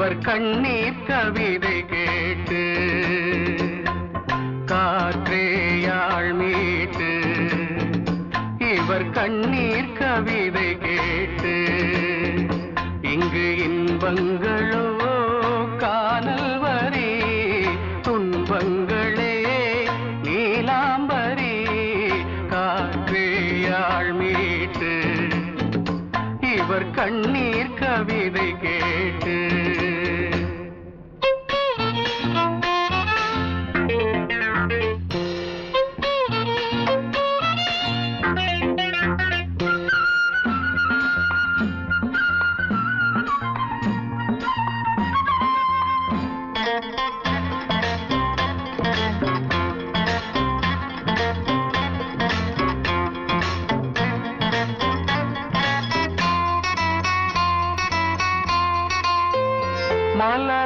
இவர் கண்ணீர் கவிதை கேட்டு காற்றேயாள் மீட்டு இவர் கண்ணீர் கவிதை கேட்டு இங்கு இன்பங்களோ காணல் வரி துன்பங்களே நீலாம்பரி காற்றேயாள் மீட்டு இவர் கண்ணீர் கவிதை கேட்டு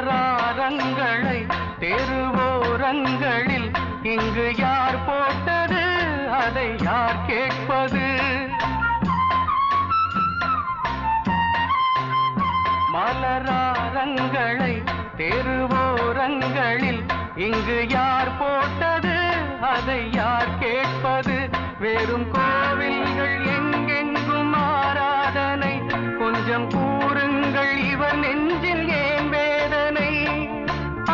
மலராரங்களை தெருவோரங்களில் இங்கு யார் போட்டது அதை யார் கேட்பது மலராரங்களை தெருவோரங்களில் இங்கு யார் போட்டது அதை யார் கேட்பது வெறும் கோவில்கள் எங்கெங்கும் ஆராதனை கொஞ்சம் கூறுங்கள் இவர் நெஞ்சில் ஏன் வேதனை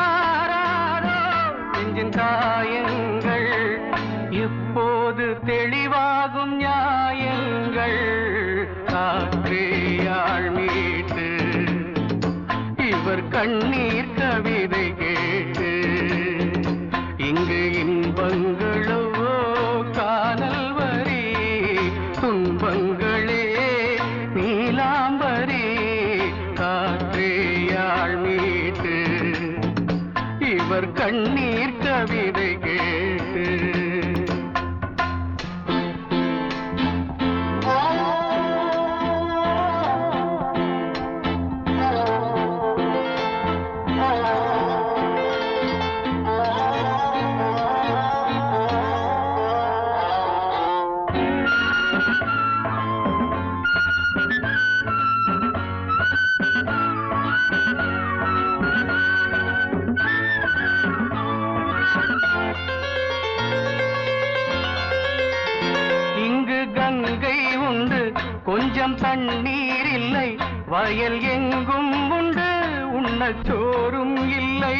ஆராரோ நெஞ்சின் காயங்கள் இப்போது தெளிவாகும் நியாயங்கள் காற்றேயாள் மீட்டு இவர் கண்ணீர் கவிதை கேட்டு இங்கு இன்பங்களோ காணல் வரி துன்பங்களே நீலாம்பரி காற்றேயாள் மீட்டு இவர் கண்ணீர் கவிதை கேட்டு கங்கை உண்டு கொஞ்சம் தண்ணீர் இல்லை வயல் எங்கும் உண்டு உண்ணச் சோறும் இல்லை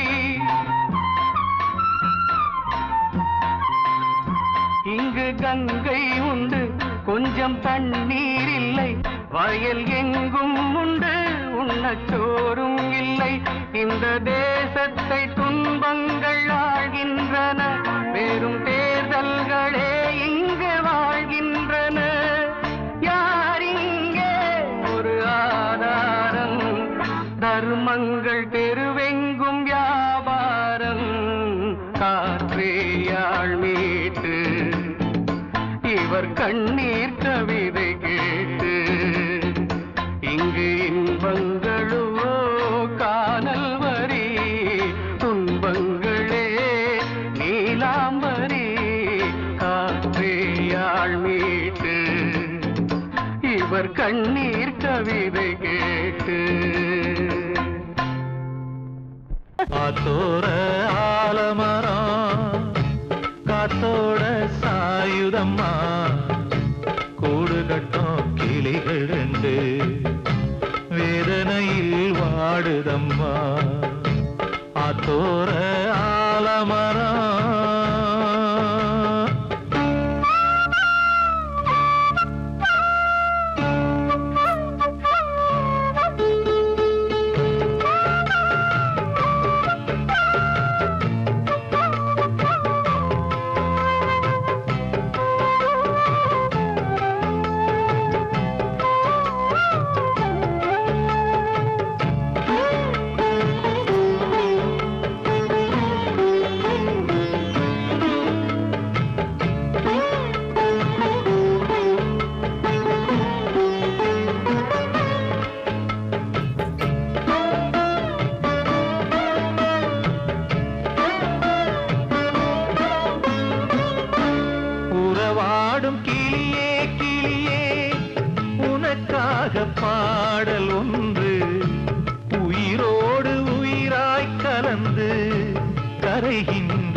இங்கு கங்கை உண்டு கொஞ்சம் தண்ணீர் இல்லை வயல் எங்கும் உண்டு உண்ணச் சோறும் இல்லை இந்த தேசத்தை துன்பங்கள் ஆழ்கின்றன வெறும் தேர்தல்களே இங்கு வாழ்கின்றன யார் இங்கே ஒரு ஆதாரம் தர்மங்கள் தெருவெங்கும் வியாபாரம் காற்றேயாள் மீட்டு இவர் கண்ணீர் கவிதை கேட்டு இங்கு இன்பங்களோ காணல் வரி துன்பங்களே நீலாம்பரி காற்றேயாள் மீட்டு இவர் கண்ணீர் கவிதை கேட்டு காத்தோர ஆலமரம் காத்தோட சாயுதம்மா கூடு கட்டும் கிளிகள் ரெண்டு வேதனையில் வாடுதம்மா ஆத்தோர ஆலமரம்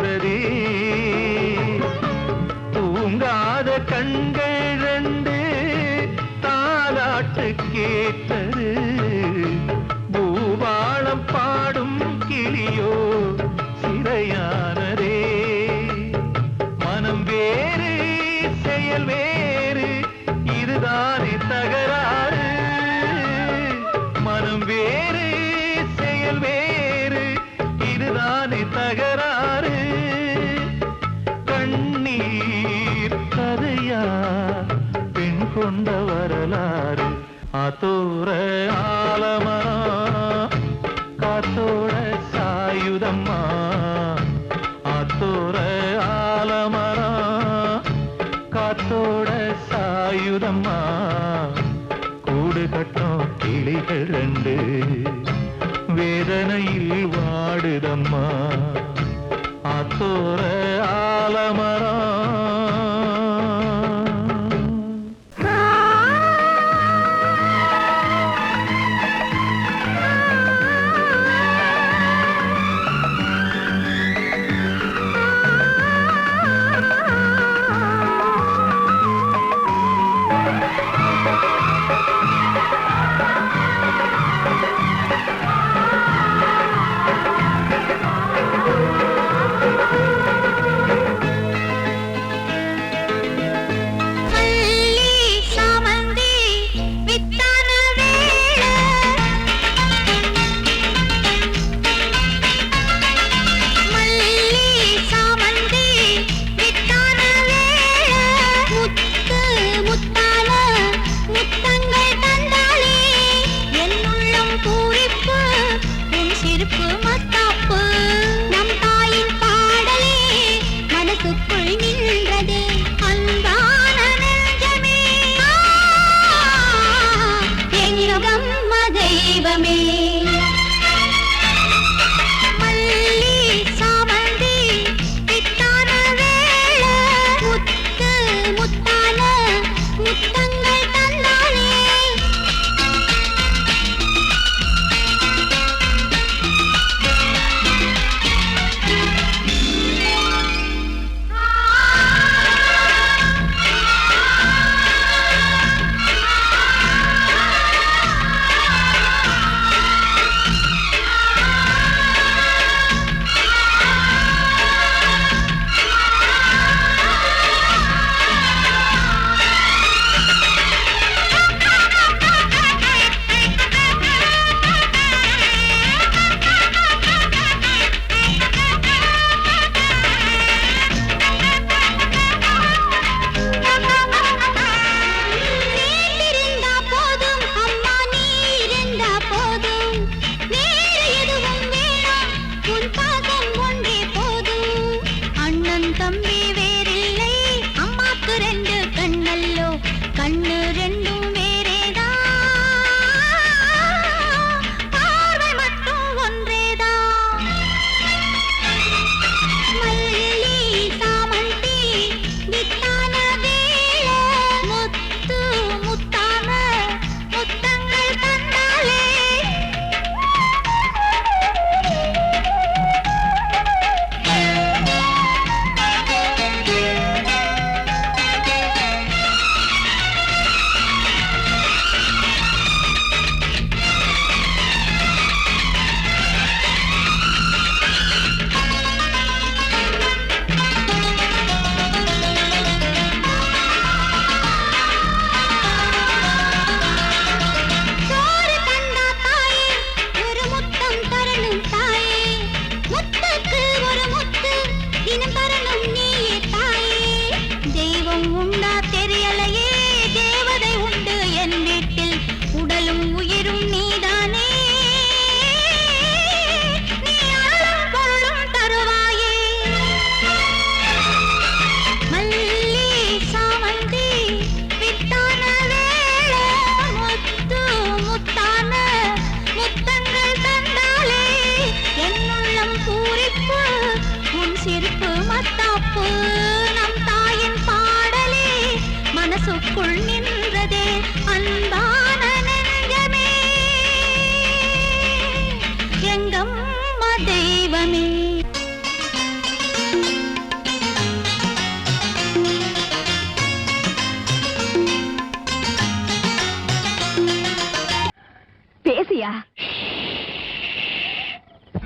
பாரதி தூங்காத கண்கள் ரெண்டு தாலாட்டு கேட்டது பூபாளம் பாடும் கிளியோ சிறையானதே மனம் வேறு செயல் வேறு இதுதானே தகராறு மனம் வேறு செயல் வேறு இதுதானே தகராறு கண்ணீர் கதையா பெண் கொண்ட வரலாறு ஆத்தோர ஆலமரம் காத்தோட சாயுதம்மா ஆத்தோர ஆலமரம் காத்தோட சாயுதம்மா கூடு கட்டும் கிளிகள் ரெண்டு வேதனையில் வாடுதம்மா ஆத்தோர ஆலமரம்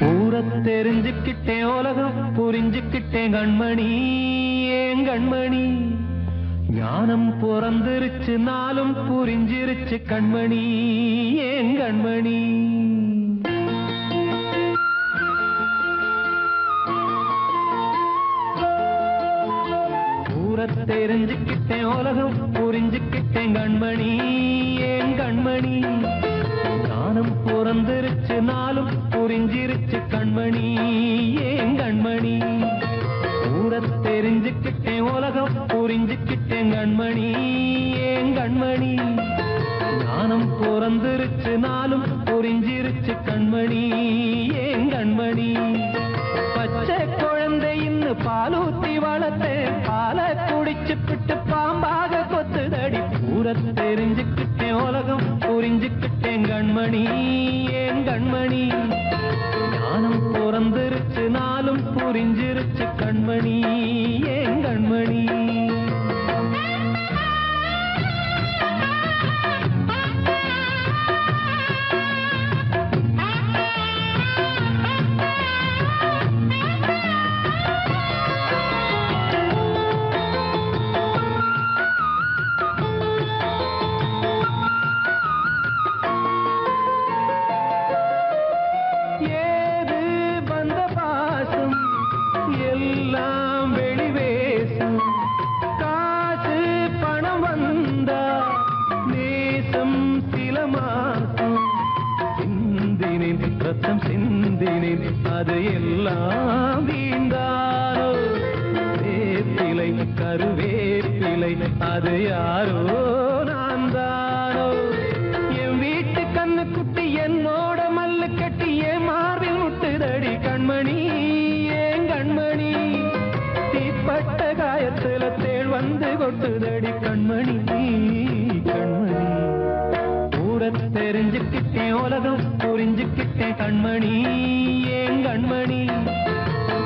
ஊர தெரிஞ்சுக்கிட்டேன் உலகம் புரிஞ்சுக்கிட்டேன் கண்மணி ஏன் கண்மணி ஞானம் பிறந்திருச்சு நாளும் புரிஞ்சிருச்சு கண்மணி ஏன் கண்மணி ஊர தெரிஞ்சுக்கிட்டேன் உலகம் புரிஞ்சுக்கிட்டேன் கண்மணி ஏன் கண்மணி ஞானம் பிறந்திருச்சு நாளும் புரிஞ்சிருச்சு கண்மணி ஏன் கண்மணி ஊர தெரிஞ்சுக்கிட்டேன் உலகம் புரிஞ்சுக்கிட்டேன் கண்மணி ஏன் கண்மணி ஞானம் பிறந்திருச்சு நாளும் புரிஞ்சிருச்சு கண்மணி ஏன் கண்மணி பச்சை குழந்தை இன்னும் பாலூத்தி வளர்த்தேன் பாலை குடிச்சு பிட்டு பாம்பாக கொத்துதடி ஊர தெரிஞ்சுக்கிட்டேன் உலகம் புரிஞ்சுக்கிட்டேன் கண்மணி ஏன் கண்மணி ஞானம் பிறந்திருச்சு நாளும் புரிஞ்சிருச்சு கண்மணி ஏன் கண்மணி ரத்தம் சிந்தினேன் அது எல்லாம் வீண்டாரோ வேப்பிலை கருவேப்பிலை அது யாரோ நான் தானோ என் வீட்டு கண்ணு குட்டி என்னோட மல்லு கட்டி என் மார்பில் முட்டுதடி கண்மணி ஏன் கண்மணி தீப்பட்ட காயத்துல தேள் வந்து கொட்டுதடி கண்மணி கண்மணி தெரிஞ்சுக்கிட்டேன் உலகம் புரிஞ்சுக்கிட்டேன் கண்மணி ஏன் கண்மணி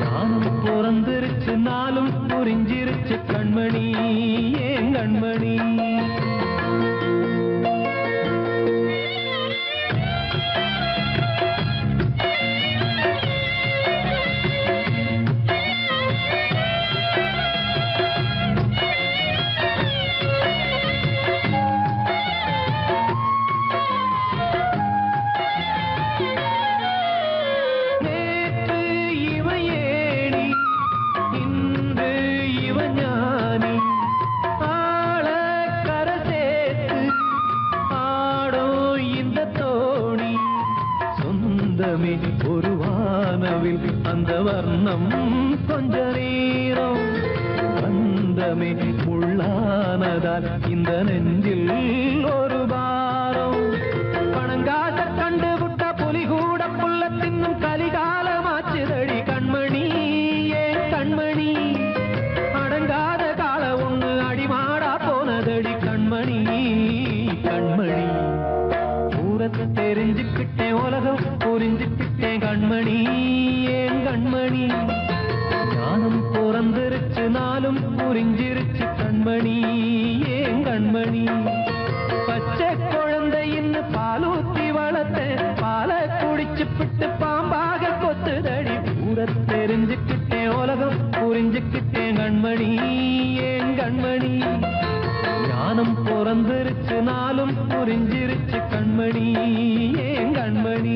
ஞானம் பிறந்திருச்சு நாளும் புரிஞ்சிருச்சு கண்மணி ஏன் கண்மணி ஒரு வானவில் அந்த வர்ணம் கொஞ்ச நேரம் வந்தமே உள்ளானதால் இந்த நெஞ்சில் ஒரு பாரம் பணங்காச கண்டு விட்ட புலி கூட புல்ல தின்னும் கலிகாலமாச்சுதடி கண்மணி ஏன் கண்மணி அடங்காத கால ஒண்ணு அடிமாடா போனதடி கண்மணி கண்மணி தெரிஞ்சுக்கிட்டேன் உலகம் புரிஞ்சுக்கிட்டேன் கண்மணி ஏன் கண்மணி ஞானம் பிறந்திருச்சு நாளும் புரிஞ்சிருச்சு கண்மணி ஏன் கண்மணி பச்சை குழந்தை இன்னும் பாலூத்தி வளர்த்தேன் பாலை குடிச்சு பிட்டு பாம்பாக கொத்துதடி ஊர தெரிஞ்சுக்கிட்டேன் உலகம் புரிஞ்சுக்கிட்டேன் கண்மணி ஏன் கண்மணி ஞானம் பிறந்திருச்சு நாளும் புரிஞ்சிருச்சு கண்மணி ஏன் கண்மணி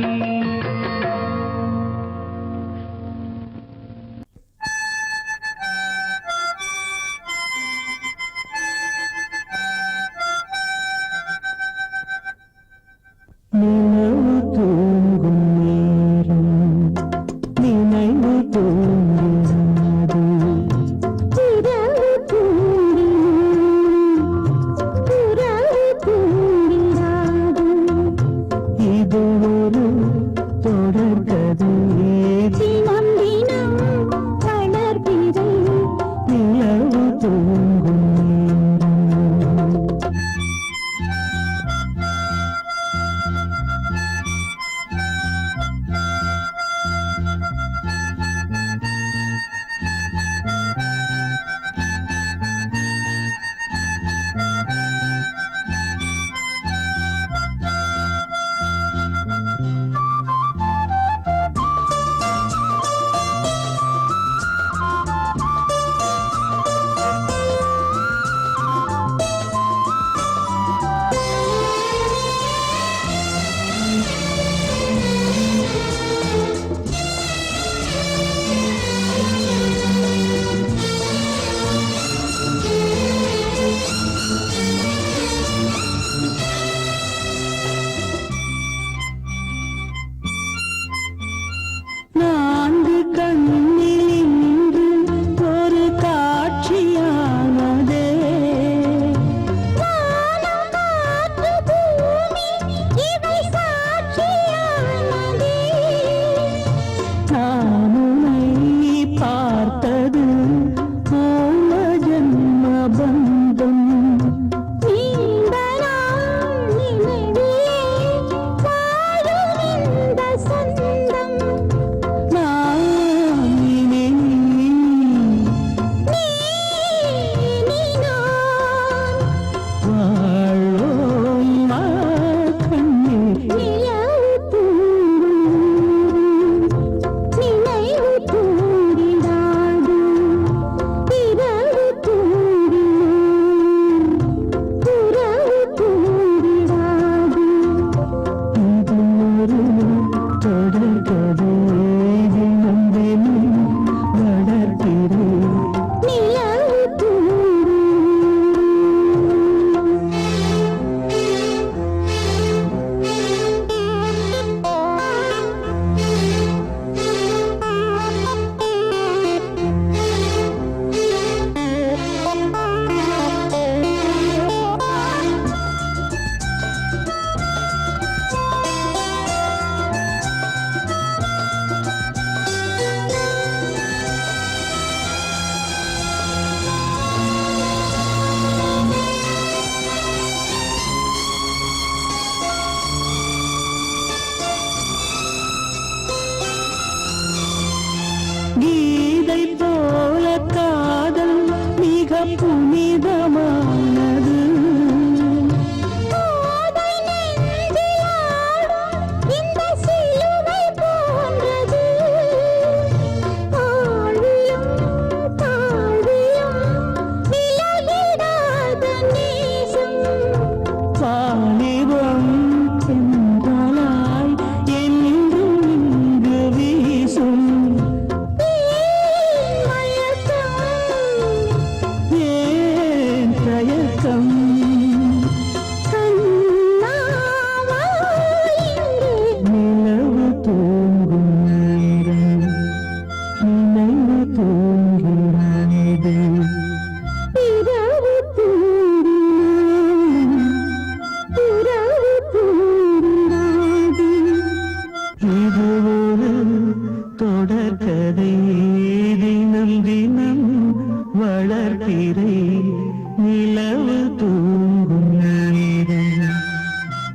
நினைவு தூங்கும் நேரம் நினைவு தூங்காது இரவு தூங்கி புறவு தூங்கிடாது இது ஒரு புனிதமானது. வாலிபம் சென்றாய் என்றும் இங்கு வீசும் ஏன் தயக்கம் நிலவு தூங்கும் நேரம் நினைவு தூங்கிறானது. இது ஒரு தொடர்கதை தினம் தினம் வளர்ப்பிறை நிலவு தூங்கும் நேரம்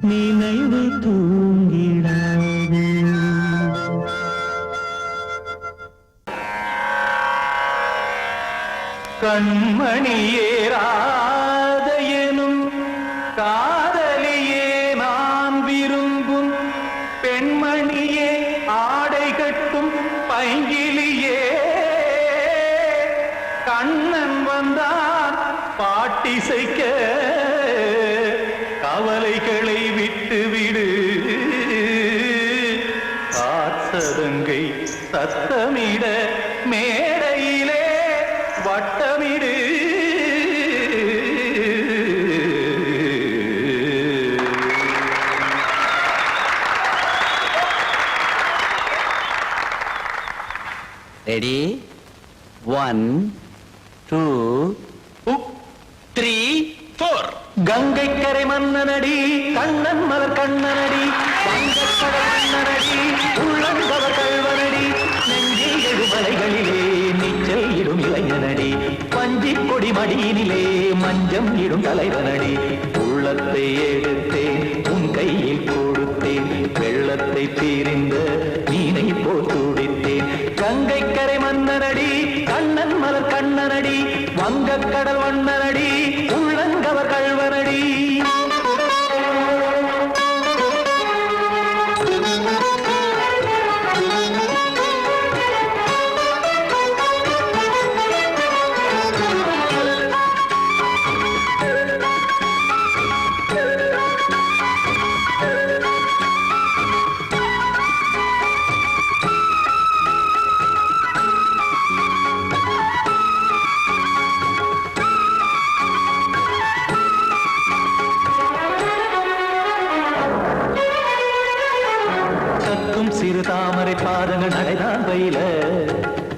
நினைவு தூங்கிடாது. கண்மணியேராத எனும் காதலியே நான் விரும்பும் பெண்மணியே ஆடை கட்டும் பைங்கிலியே கண்ணன் வந்தான் பாட்டிசைக்க கவலைகளை விட்டுவிடு காசதங்கை சத்தமிட மேடையிலே வட்டமிடு. ரெடி 1 2 3 4. கங்கை கரை மன்னனடி கண்ணன் மலர் கண்ணனடி வங்கக்கடல் மன்னனடி உள்ளங்கவர் கல்வனடி நெஞ்சில் எழுமலைகளிலே நீச்சல் இடும் இளைஞனடி பஞ்சி கொடி மடியினிலே மஞ்சம் இடும் தலைவனடி. உள்ளத்தை எடுத்தேன் உன் கையில் கொடுத்தேன் வெள்ளத்தை தீரிந்த மீனை போல் துடித்தேன். கங்கை கரை மன்னனடி கண்ணன் மலர் கண்ணனடி வங்கக்கடல் வண்ணனடி உள்ளங்கவர் கல்வனடி. சிறு தாமரை பாதங்கள் நடைதான் பயில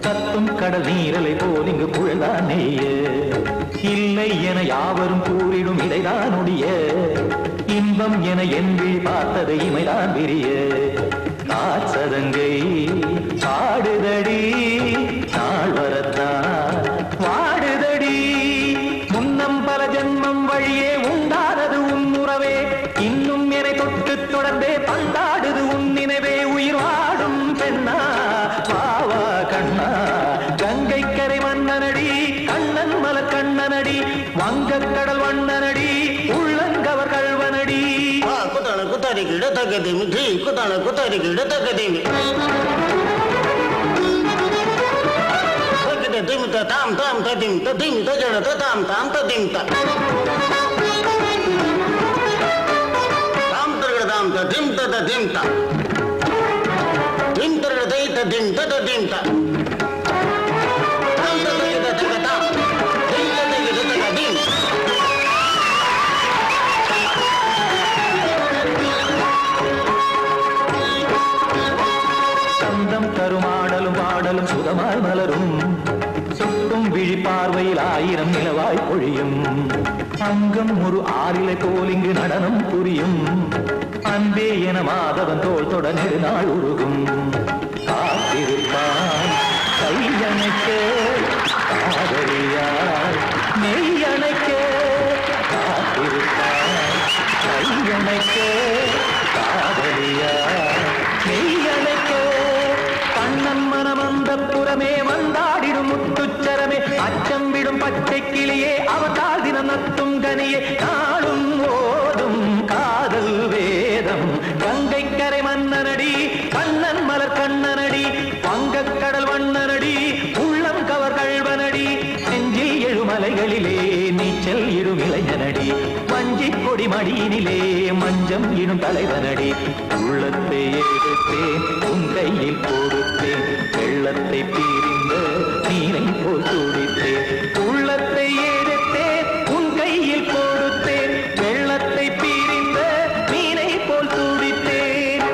கத்தும் கடல் நீரலை போல் இங்கு புழல்தான் நெய்ய இல்லை என யாவரும் கூறிடும் இடைதான் ஒடிய இன்பம் என என்பி பார்த்தது இமைதான் விரிய காசதங்கை பாடுதடி நாள் வரத்தான் வாடுதடி முன்னம் பல ஜென்மம் வழியே உண்டானது உன் உறவே இன்னும் என்னை தொட்டு தொடர்ந்தே பந்தாடுது உன் நினைவே உயிர் வாடும் பெண்ணா வாவா கண்ணா. கங்கை கரை மன்னனடி கண்ணன் மலர் கண்ணனடி வங்கக்கடல் வண்ணனடி உள்ளங்கவர் கல்வனடி. குத்தான குத்தாரி கிட தகதிமி தி குத்தான குத்தாரி கிட தகதிமி தகத திம் த தாம் தாம் ததிம் ததிம் தஜட த தாம் தாம் ததிம் த தாம் தரட தாம் ததிம் த ததிம் த திம் தரட தை ததிம் த ததிம் த தாம் தரட த தக தாம் திம் த தக த ததிம். சந்தம் தருமாடலும் பாடலும் சுகமாய் மலரும் சுட்டும் விழி பார்வையில் ஆயிரம் நிலவாய் பொழியும் அங்கம் ஒரு ஆறிலை போல் இங்கு நடனம் புரியும் அன்பே என மாதவன் தோல் தொட நெடுநாள் உருகும் காத்திருப்பான் கையணைக்க காதலியார் மெய்யணைக்க காத்திருப்பான் கையணைக்க காதலியார் மெய்யணைக்க கண்ணன் மனமந்த புறமே வந்தாடிடும் முத்துச்சரமே அச்சம் தஞ்சம் விடும் பச்சை கிளியே அவதால் தினம் நத்தும் கனியே நாளும் ஓதும் காதல் வேதம் கங்கை கரை மன்னனடி கண்ணன் மலர் கண்ணனடி வங்கக்கடல் வண்ணனடி உள்ளம் கவர் கழ்வனடி நெஞ்சில் எழுமலைகளிலே நீச்சல் இடும் இளைஞனடி வஞ்சி கொடி மடியினிலே மஞ்சம் இடும் தலைவனடி உள்ளத்தை எடுத்தேன் உன் கையில் கொடுத்தேன் வெள்ளத்தை பிரிந்த நீரை போல் துடித்தேன் உள்ளத்தை எடுத்தேன் உன் கையில் கொடுத்தேன் வெள்ளத்தை பிரிந்த நீரை போல் துடித்தேன்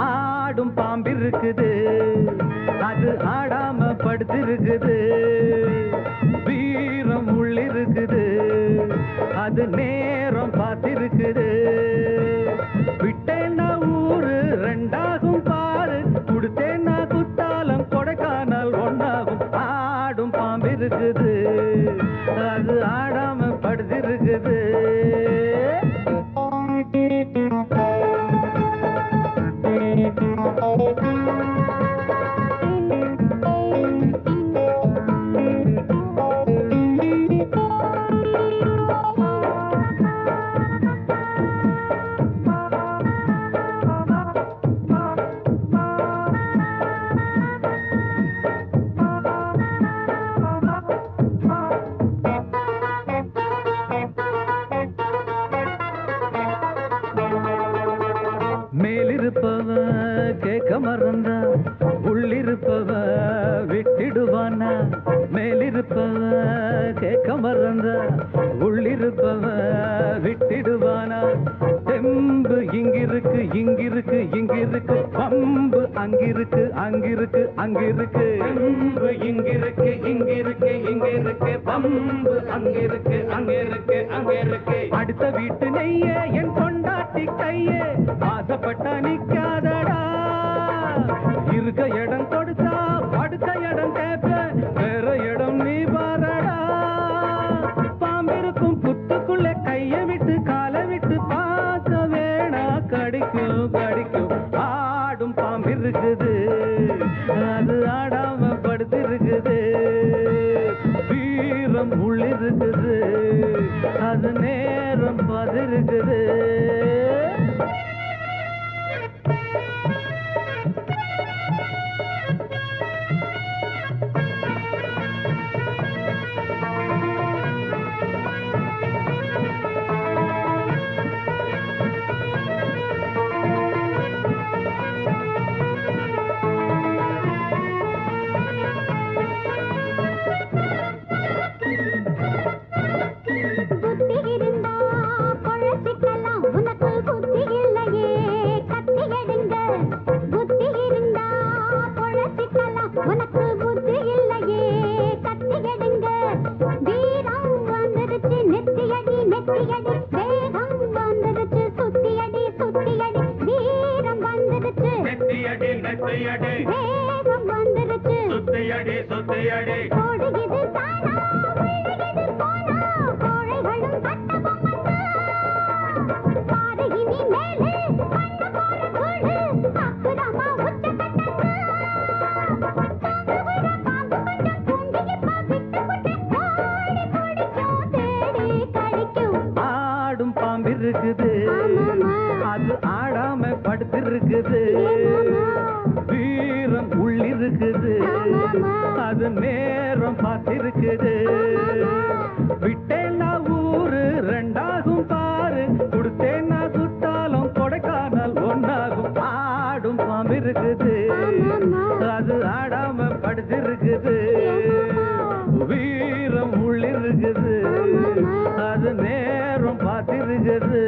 ஆடும் பாம்பிருக்குது அது ஆடாம படுத்திருக்குது வீரம் உள்ளிருக்குது அது நேரம் பார்த்திருக்குது விட்டேன்னா ஊரு ரெண்டாகும் பாரு கொடுத்தேன்னா குத்தாலம் கொடைக்கானல் ஒன்னாகும் ஆடும் பாம்பிருக்குது அது ஆடாம படுத்திருக்குது மேலிருப்பவ கேட்க மறந்தா உள்ளிருப்பவ விட்டிடுவானா மேலிருப்பவ கேட்க மறந்தா உள்ளிருப்பவ விட்டிடுவானா தெம்பு இங்கிருக்கு இங்கிருக்கு இங்கிருக்கு பம்பு அங்கிருக்கு அங்கிருக்கு அங்கிருக்கு தெம்பு இங்கிருக்கு இங்கிருக்கு இங்கிருக்கு பம்பு அங்கிருக்கு அங்கிருக்கு அங்கிருக்கு அடுத்த வீட்டு நெய்ய என் கொண்டாட்டி கையே ஆசைப்பட்டா நிக்காதடா இருக்க இடம் கொடுத்தா படுத்த இடம் கேட்ப வேற இடம் நீ பாரடா பாம்பிருக்கும் புத்துக்குள்ள கைய விட்டு காலை விட்டு பார்க்க வேணா கடிக்கும் கடிக்கும் ஆடும் பாம்பிருக்குது அது ஆடாம படுத்திருக்குது வீரம் உள்ளிருக்குது அது நேரம் பதிருக்குது அது ஆடாம படுத்திருக்குது வீரம் உள்ளிருக்குது அது நேரம் பார்த்திருக்குது விட்டேன்னா ஊரு ரெண்டாகும் பாரு கொடுத்தேன்னா குத்தாலம் கொடைக்கானல் ஒன்னாகும் ஆடும் பாம்பிருக்குது அது ஆடாம படுத்திருக்குது வீரம் உள்ளிருக்குது அது நேரம் பார்த்திருக்குது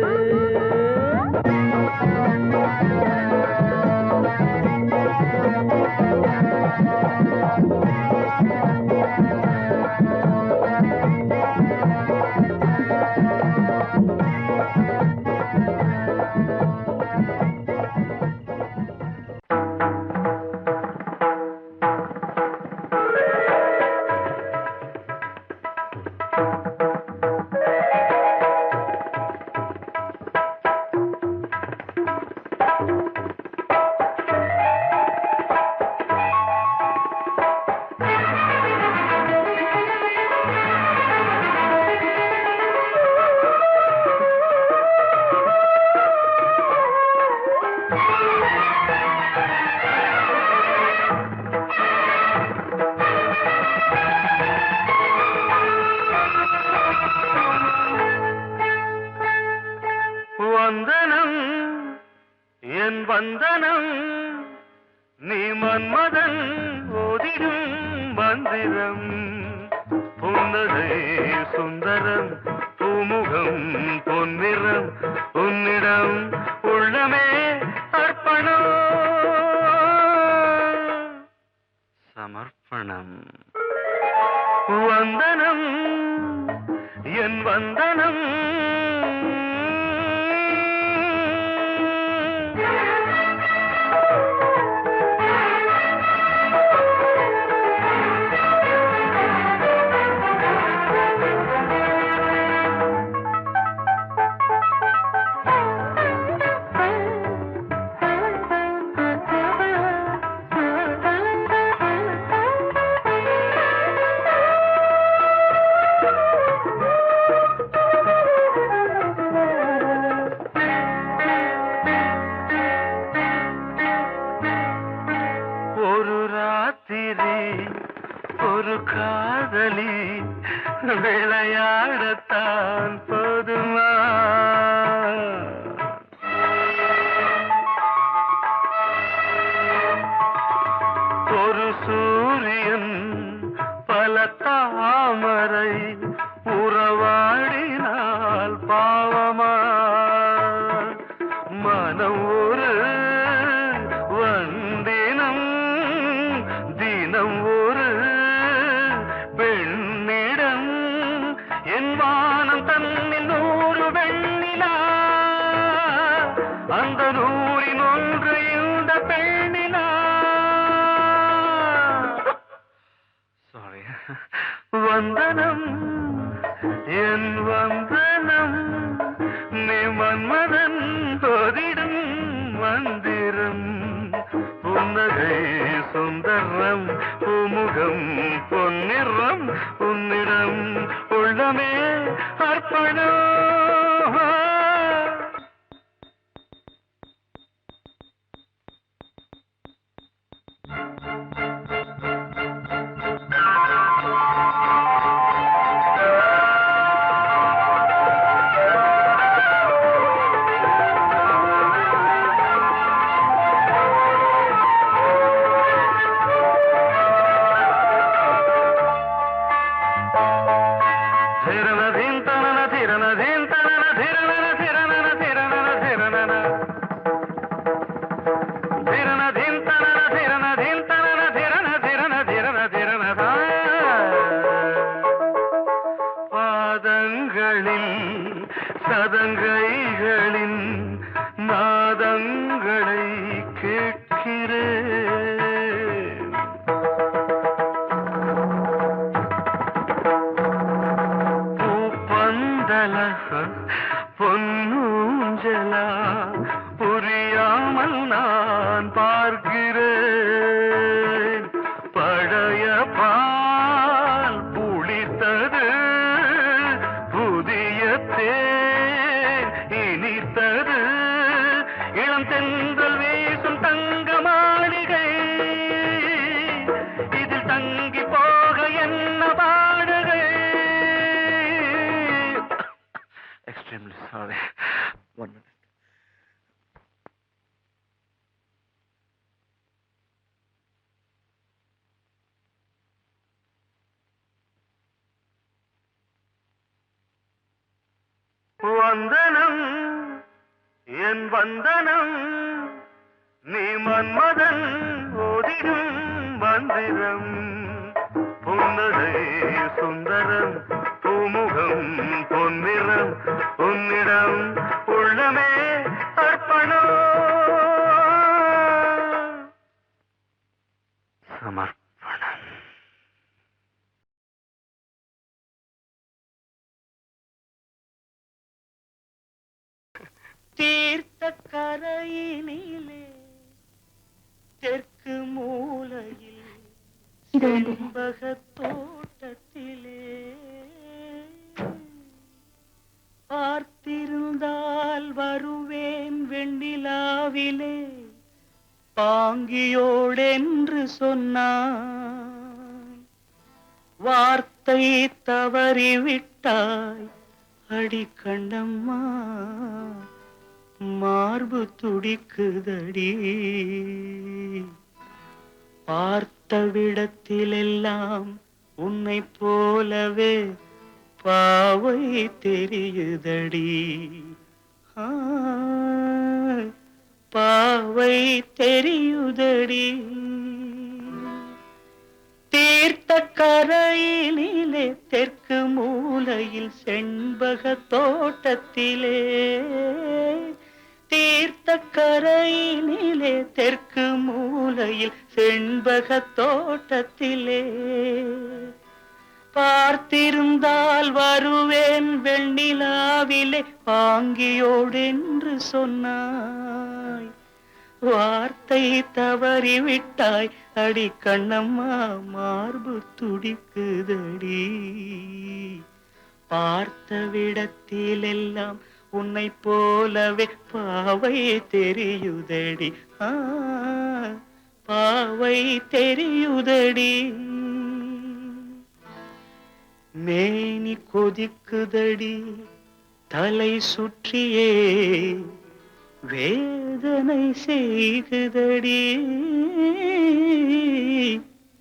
நீ மன்மதன் ஓதிடும் மந்திரம் புன்னகை சுந்தரம் பூமுகம் பொன்னிறம் உன்னிடம் உள்ளமே அர்ப்பணம் சமர்ப்பணம் வந்தனம் என் வந்தனம் ஒரு காதலி விளையாடத்தான் போதுமா ஒரு சூரியன் பல தாமரை உறவாடினால் பாவமா மனம் ஒரு வந்தினம் தினம் ஒரு பெண்ணிடம் என் வானம் தன்னில் 100 வெண்ணிலா அந்த 100ன் ஒன்று இந்த பெண்ணிலா சாரி வந்தனம் என் வந்தனம் நீ மன்மதன் ஓதிடும் மந்திரம் புன்னகை சுந்தரம் பூமுகம் பொன்னிறம் உன்னிடம் உள்ளமே அர்ப்பணம் சதங்கைகளின் நாதங்களை கேட்கிறேன் பூப்பந்தல பொன்னூஞ்சலா புரியாமல் நான் பார்க்கிறேன் பழைய பால் புளித்தது புதிய இனித்தது இளம் தென்றல் வீசும் தங்க மாளிகை இதில் தங்கி போக என்ன பாடுகை எக்ஸ்ட்ரீம்லி சாரி 1 minute வந்தனம் என் வந்தனம் நீ மன்மதன் ஓதிடும் மந்திரம் புன்னகை சுந்தரம் பூமுகம் பொன்னிறம் உன்னிடம் உள்ளமே அர்ப்பணம் சமர்ப்பணம் தீர்த்த கரையினிலே தெற்கு மூலையில் செண்பகத் தோட்டத்திலே பார்த்திருந்தால் வருவேன் வெண்ணிலாவிலே பாங்கியோடென்று சொன்னாய் வார்த்தை தவறிவிட்டாய் அடி கண்ணம்மா மார்பு துடிக்குதடி பார்த்த விடத்திலெல்லாம் உன்னை போலவே பாவை தெரியுதடி. ஆ, பாவை தெரியுதடி. தீர்த்த கரையிலே தெற்கு மூலையில் செண்பக தோட்டத்திலே, தீர்த்த கரையிலே தெற்கு மூலையில் செண்பக தோட்டத்திலே, பார்த்திருந்தால் வருவேன் வெண்ணிலாவிலே பாங்கியோடென்று சொன்னாய். வார்த்தை தவறிவிட்டாய் அடி கண்ணம்மா, மார்பு துடிக்குதடி. பார்த்த விடத்திலெல்லாம் உன்னை போலவே பாவை தெரியுதடி. ஆ, பாவை தெரியுதடி. மேனி கொதிக்குதடி தலை சுற்றியே, வேதனை செய்குதடி.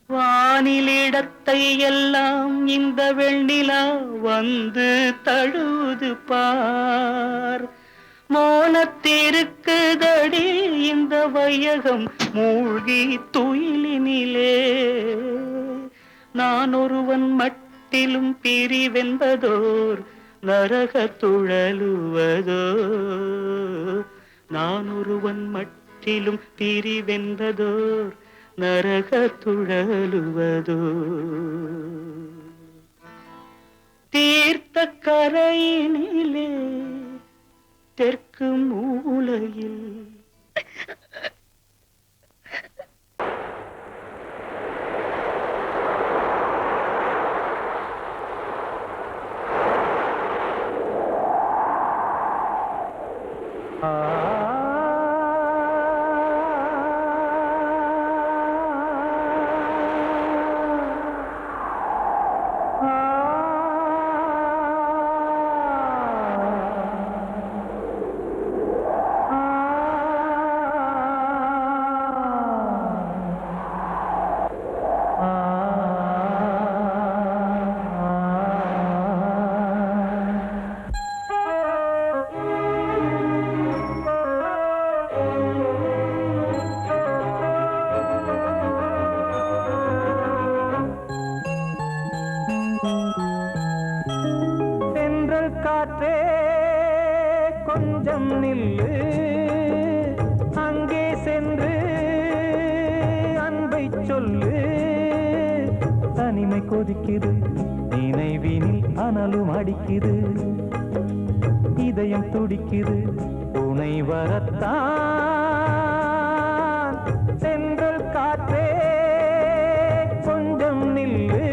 வானிலிடத்தை எல்லாம் இந்த வெண்ணிலா வந்து தழுவுது பார். மோனத்திருக்குதடி இந்த வையகம் மூழ்கி துயிலினிலே. நான் ஒருவன் மட்டிலும் பிரிவென்பதோர் நரக துழலுவதோ. நான் ஒருவன் மட்டிலும் பிரிவென்பதோர் நரக துழலுவதோ. தீர்த்த கரையினிலே தெற்கு மூலையில் காற்றே கொஞ்சம் நில்லு, அங்கே சென்று அன்பை சொல்லு. தனிமை கொதிக்குது நினைவினில் அனலும் அடிக்குது, இதயம் துடிக்குது துணை வரத்தான். சென்றல் காற்றே கொஞ்சம் நில்லு,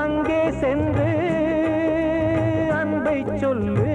அங்கே சென்று அன்பை சொல்லு.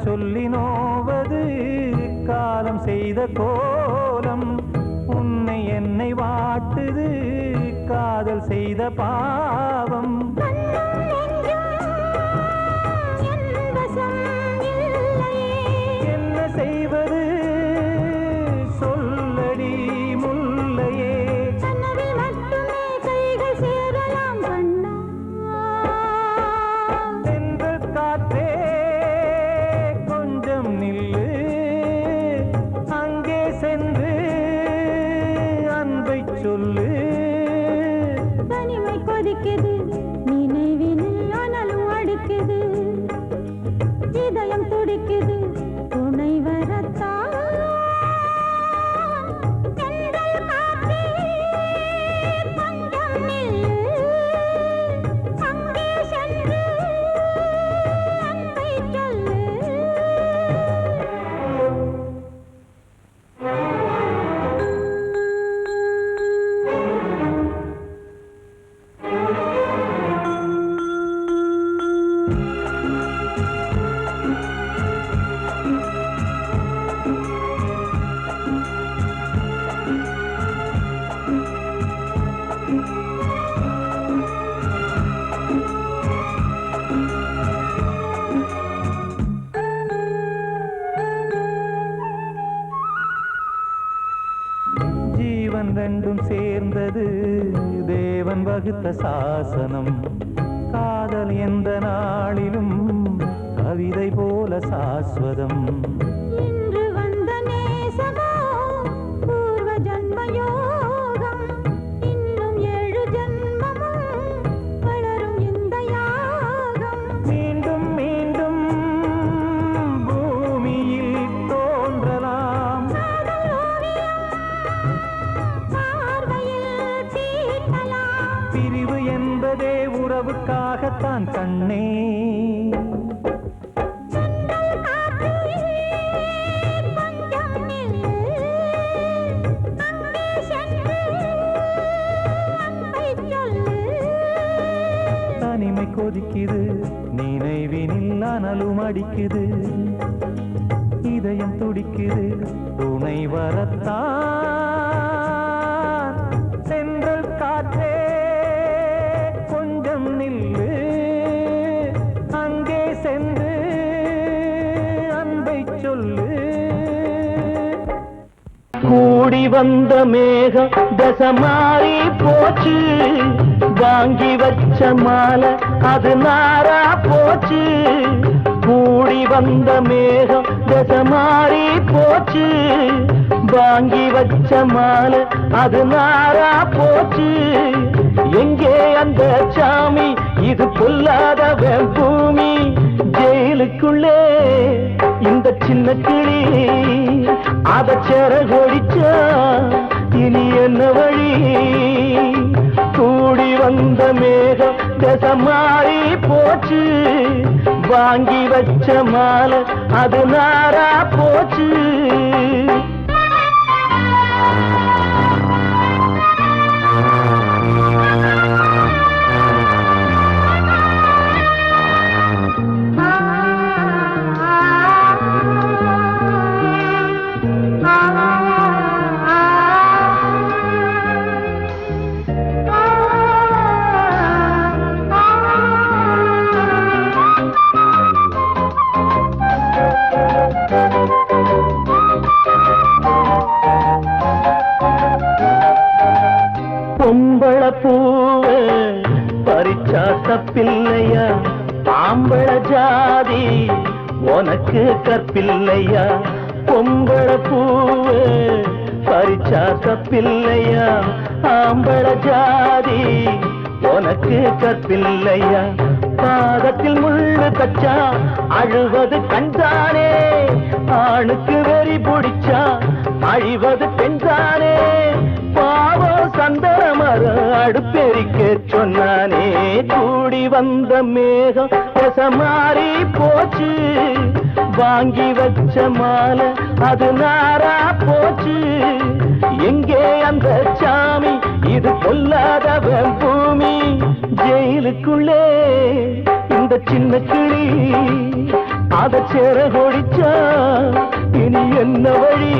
சொல்லி நோவது காலம் செய்த கோலம், உன்னை என்னை வாட்டுது காதல் செய்த பாவம். என்ன செய்வது சொல்லடி முல்லையே. சென்றல் காற்றே நில்லு, அங்கே சென்று அன்பை சொல்லு. தனிமை கொதிக்குது நீ இறைவன் வகுத்த சாசனம். காதல் எந்த நாளிலும் கவிதை போல சாஸ்வதம். இன்று வந்த நேசமோ பூர்வ ஜன்மயோகம். இன்னும் 7 ஜன்மமும் வளரும் இந்த யாகம். மீண்டும் மீண்டும் பூமியில் தோன்றலாம். காதல் ஓவியம் பார்வையில் தீட்டலாம். பிரிவு என்பதே உறவுக்காகத்தான் கண்ணே. தனிமை கொதிக்குது, நினைவினில் அனலும் அடிக்குது. இதயம் துடிக்குது, துணை வரத்தான். சென்றல் காற்றே கொஞ்சம் நில்லு, அங்கே சென்று அன்பை சொல்லு. கூடி வந்த மேகம் தசை மாறி போச்சு. வாங்கி வச்ச மாலை அது நாரா போச்சு. கூடி வந்த மேகம் தசை மாறி போச்சு. வாங்கி வச்ச மாலை அது நாரா போச்சு. எங்கே அந்த சாமி, இது பொல்லாதவன் பூமி. ஜெயிலுக்குள்ளே இந்த சின்ன கிளி அத சிறகொடிச்சா இனி என்ன வழி. கூடி வந்த மேகம் தசை மாறி போச்சு. வாங்கி வச்ச மாலை அது நாரா போச்சு. பொம்பள பூவ பறிச்சா தப்பில்லையா. ஆம்பள ஜாதி உனக்கு கற்பில்லையா. பொம்பள பூவ பறிச்சா தப்பில்லையா. ஆம்பள ஜாதி உனக்கு கற்பில்லையா. பாதத்தில் முள்ளு தச்சா அழுவது கண்தானே. ஆணுக்கு வெறி பிடிச்சா அழிவது பெண்தானே. பாவம் சந்தன மரம் அடுப்பெரிக்க சொன்னானே. கூடி வந்த மேகம் தசை மாறி போச்சு. வாங்கி வச்ச மாலை அது நாரா போச்சு. எங்கே அந்த சாமி, இது பொல்லாதவன் பூமி. ஜெயிலுக்குள்ளே இந்த சின்ன கிளி அத சிறகொடிச்சா இனி என்ன வழி.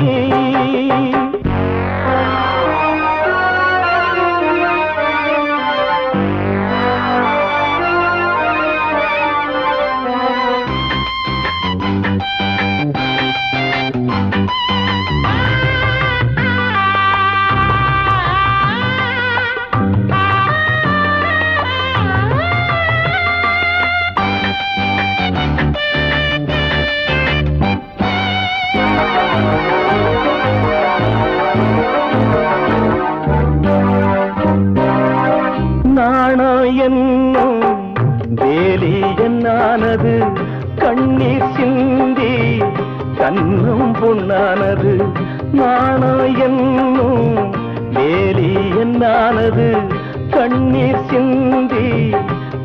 என்னும் வேலி என்னானது. கண்ணீர் சிந்தி கண்ணும் பொன்னானது. நாணம் என்னும் வேலி என்னானது. கண்ணீர் சிந்தி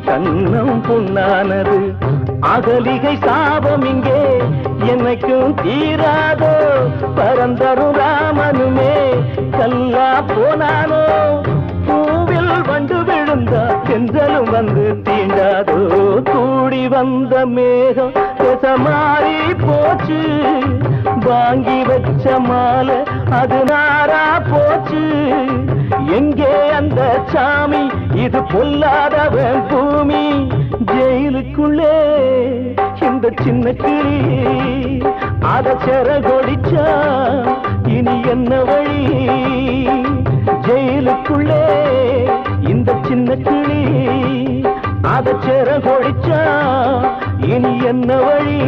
கண்ணும் பொன்னானது. அகலிகை சாபம் இங்கே என்னைக்கும் தீராதோ. பரந்தரும் ராமனுமே கல்லா போனானோ. பூவில் வண்டு விழுந்தா சென்றலும் வந்து தீண்டாதோ. கூடி வந்த மேகம் தசை மாறி போச்சு. வாங்கி வச்ச மாலை அது நாரா போச்சு. எங்கே அந்த சாமி, இது பொல்லாதவன் பூமி. ஜெயிலுக்குள்ளே இந்த சின்ன கிளி அத சிறகொடிச்சா இனி என்ன வழி. ஜெயிலுக்குள்ளே இந்த இந்த சின்ன கிளி அத சேர கொடிச்சா இனி என்ன வழி